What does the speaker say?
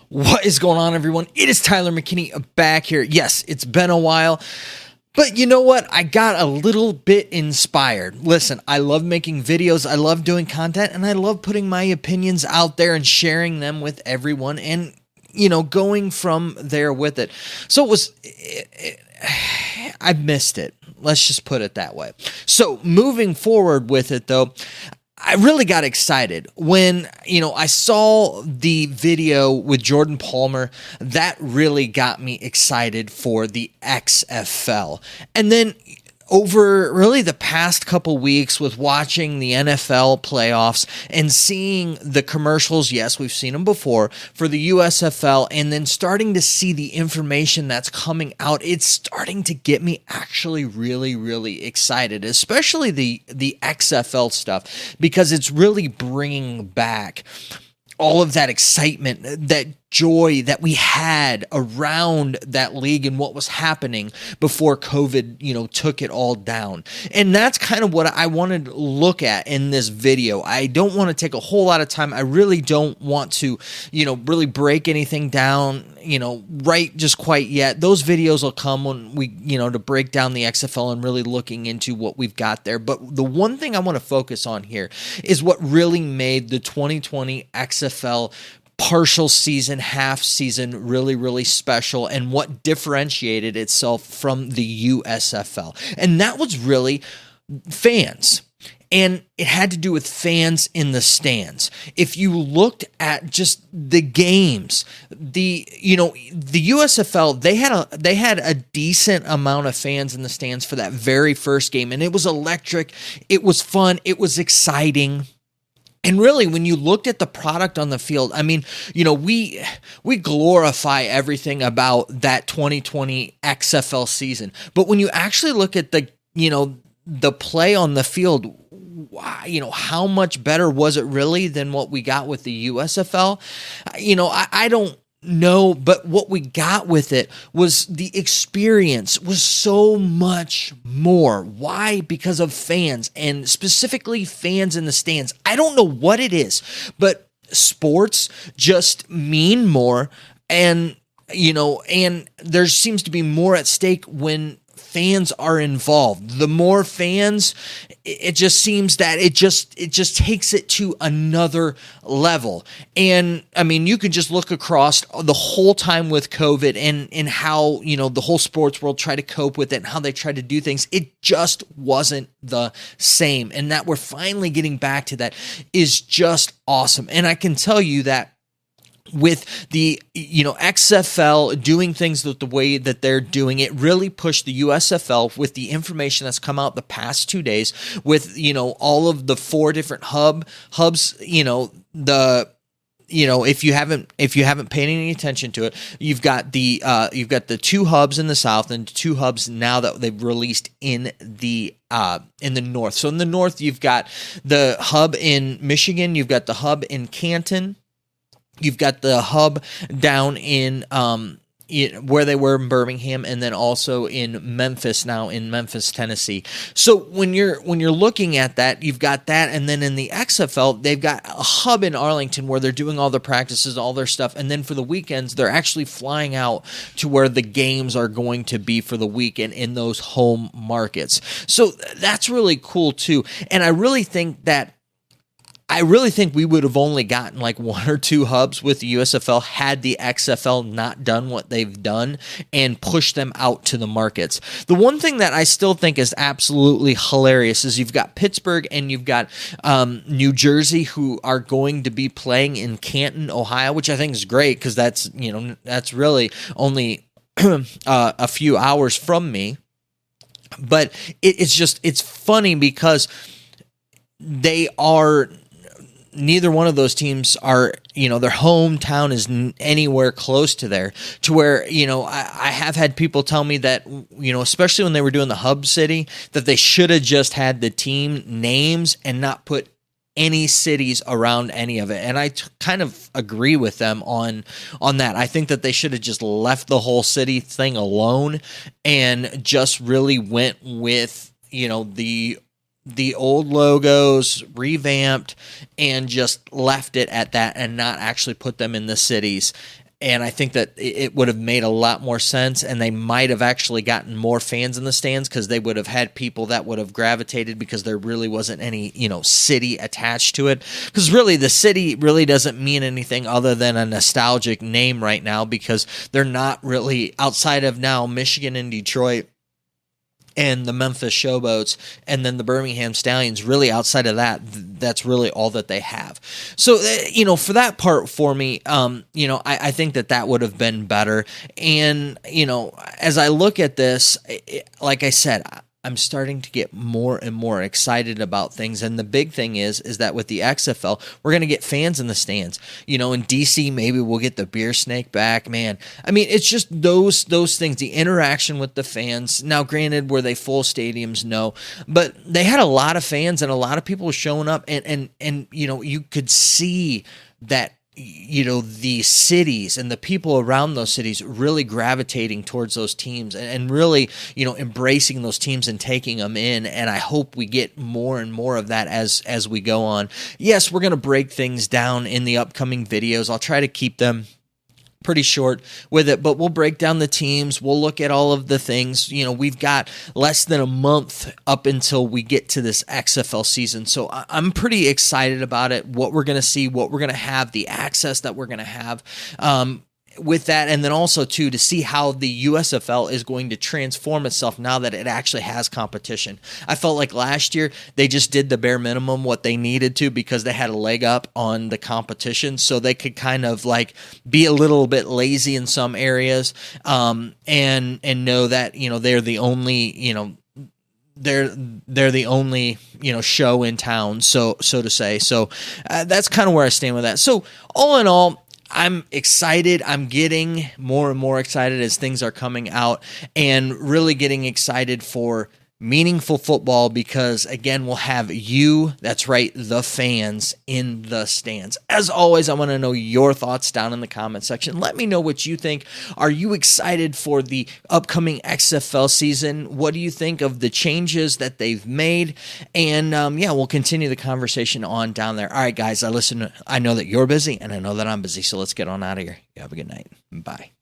What is going on, everyone? It is Tyler McKinney back here. Yes, it's been a while, but you know what? I got a little bit inspired. Listen, I love making videos, I love doing content, and I love putting my opinions out there and sharing them with everyone and, going from there with it. So I missed it. Let's just put it that way. So moving forward with it, though, I really got excited when, I saw the video with Jordan Palmer. That really got me excited for the XFL. And then over really the past couple weeks with watching the NFL playoffs and seeing the commercials, yes, we've seen them before, for the USFL, and then starting to see the information that's coming out, it's starting to get me actually really, really excited, especially the XFL stuff, because it's really bringing back all of that excitement, that joy that we had around that league and what was happening before COVID, took it all down. And that's kind of what I wanted to look at in this video. I don't want to take a whole lot of time. I really don't want to, really break anything down, right just quite yet. Those videos will come when we, to break down the XFL and really looking into what we've got there. But the one thing I want to focus on here is what really made the 2020 XFL partial season, half season really, really special, and what differentiated itself from the USFL. And that was really fans. And it had to do with fans in the stands. If you looked at just the games, the USFL, they had a decent amount of fans in the stands for that very first game, and it was electric, it was fun, it was exciting. And really, when you looked at the product on the field, I mean, we glorify everything about that 2020 XFL season. But when you actually look at the play on the field, how much better was it really than what we got with the USFL? I don't know, but what we got with it was the experience was so much more. Why? Because of fans, and specifically fans in the stands. I don't know what it is, but sports just mean more, and and there seems to be more at stake when fans are involved. The more fans, it just seems that it just takes it to another level. And I mean, you can just look across the whole time with COVID and how, the whole sports world tried to cope with it and how they tried to do things. It just wasn't the same. And that we're finally getting back to that is just awesome. And I can tell you that with the XFL doing things the way that they're doing, it really pushed the USFL with the information that's come out the past 2 days with all of the 4 different hubs. If you haven't paid any attention to it, you've got the 2 hubs in the south and 2 hubs now that they've released in the north. So in the north, you've got the hub in Michigan, you've got the hub in Canton. You've got the hub down in where they were in Birmingham, and then also in Memphis now, in Memphis, Tennessee. So when you're looking at that, you've got that, and then in the XFL, they've got a hub in Arlington where they're doing all the practices, all their stuff, and then for the weekends, they're actually flying out to where the games are going to be for the weekend in those home markets. So that's really cool too, and I really think we would have only gotten like 1 or 2 hubs with the USFL had the XFL not done what they've done and pushed them out to the markets. The one thing that I still think is absolutely hilarious is you've got Pittsburgh and you've got New Jersey, who are going to be playing in Canton, Ohio, which I think is great because that's really only a few hours from me. But it's funny because neither one of those teams are, their hometown is anywhere close to there, to where, I have had people tell me that, especially when they were doing the hub city, that they should have just had the team names and not put any cities around any of it. And I kind of agree with them on that. I think that they should have just left the whole city thing alone and just really went with, the old logos, revamped, and just left it at that and not actually put them in the cities. And I think that it would have made a lot more sense, and they might have actually gotten more fans in the stands because they would have had people that would have gravitated because there really wasn't any, city attached to it. Because really, the city really doesn't mean anything other than a nostalgic name right now, because they're not really, outside of now Michigan and Detroit and the Memphis Showboats, and then the Birmingham Stallions, really outside of that, that's really all that they have. So, for that part for me, I think that would have been better. And, as I look at this, like I said, I'm starting to get more and more excited about things. And the big thing is that with the XFL, we're going to get fans in the stands. In DC, maybe we'll get the beer snake back, man. I mean, it's just those things, the interaction with the fans. Now, granted, were they full stadiums? No. But they had a lot of fans and a lot of people showing up. And you could see that the cities and the people around those cities really gravitating towards those teams and really, embracing those teams and taking them in. And I hope we get more and more of that as we go on. Yes, we're going to break things down in the upcoming videos. I'll try to keep them pretty short with it, but we'll break down the teams. We'll look at all of the things. We've got less than a month up until we get to this XFL season. So I'm pretty excited about it, what we're going to see, what we're going to have, the access that we're going to have with that. And then also too, to see how the USFL is going to transform itself now that it actually has competition. I felt like last year they just did the bare minimum, what they needed to, because they had a leg up on the competition. So they could kind of like be a little bit lazy in some areas, and know that, they're the only, they're the only show in town, so to say. So that's kind of where I stand with that. So all in all, I'm excited. I'm getting more and more excited as things are coming out, and really getting excited for meaningful football, because again, we'll have you, that's right, the fans in the stands. As always, I want to know your thoughts down in the comment section. Let me know what you think. Are you excited for the upcoming XFL season? What do you think of the changes that they've made? And we'll continue the conversation on down there. All right, guys, I know that you're busy and I know that I'm busy, so let's get on out of here. You have a good night. Bye.